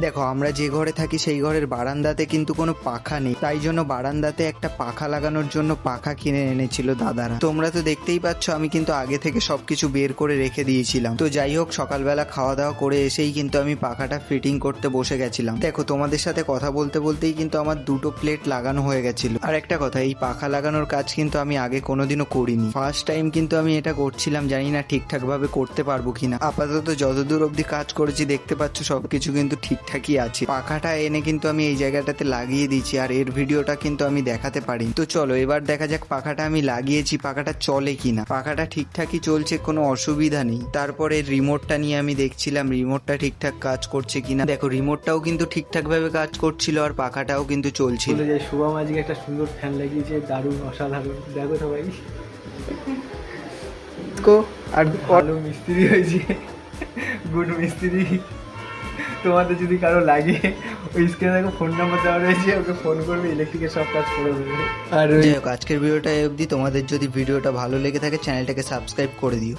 দেখো, আমরা যে ঘরে থাকি সেই ঘরের বারান্দাতে কিন্তু কোনো পাখা নেই, তাই জন্য বারান্দাতে একটা পাখা লাগানোর জন্য পাখা কিনে এনেছিল দাদারা। তোমরা তো দেখতেই পাচ্ছ আমি কিন্তু আগে থেকে সবকিছু বের করে রেখে দিয়েছিলাম। তো যাই হোক, সকালবেলা খাওয়া দাওয়া করে এসেই কিন্তু আমি পাখাটা ফিটিং করতে বসে গেছিলাম। দেখো, তোমাদের সাথে কথা বলতে বলতেই কিন্তু আমার 2টো প্লেট লাগানো হয়ে গেছিল। আর একটা কথা, এই পাখা লাগানোর কাজ কিন্তু আমি আগে কোনোদিনও করিনি, ফার্স্ট টাইম কিন্তু আমি এটা করছিলাম। জানি না ঠিকঠাক ভাবে করতে পারবো কিনা। আপাতত যতদূর অবধি কাজ করেছি দেখতে পাচ্ছ সবকিছু কিন্তু ঠিকঠাকই আছে। পাখাটা এনে কিন্তু আমি এই জায়গাটাতে লাগিয়ে দিয়েছি, আর এর ভিডিওটা কিন্তু আমি দেখাতে পারি। তো চলো এবার দেখা যাক পাখাটা আমি লাগিয়েছি, পাখাটা চলে কিনা। পাখাটা ঠিকঠাকই চলছে, কোনো অসুবিধা নেই। তারপরে রিমোটটা নিয়ে আমি দেখছিলাম রিমোটটা ঠিকঠাক কাজ করছে কিনা। দেখো, রিমোটটাও কিন্তু ঠিকঠাক ভাবে কাজ করছিল, আর পাখাটাও কিন্তু চলছিল। শুভম আজকে একটা সুন্দর ফ্যান লাগিয়েছে, দারুণ অসাধারণ। দেখো সবাই, আর ভালো মিস্ত্রি হয়েছে, গুড মিস্ত্রি। তোমাদের যদি কারো লাগে, ওই স্ক্রিনে দেখো ফোন নাম্বার দেওয়া রয়েছে, ওকে ফোন করবে, ইলেকট্রিকের সব কাজ করে দেবে। আর যাই হোক, আজকের ভিডিওটা অবধি। তোমাদের যদি ভিডিওটা ভালো লেগে থাকে চ্যানেলটাকে সাবস্ক্রাইব করে দিও।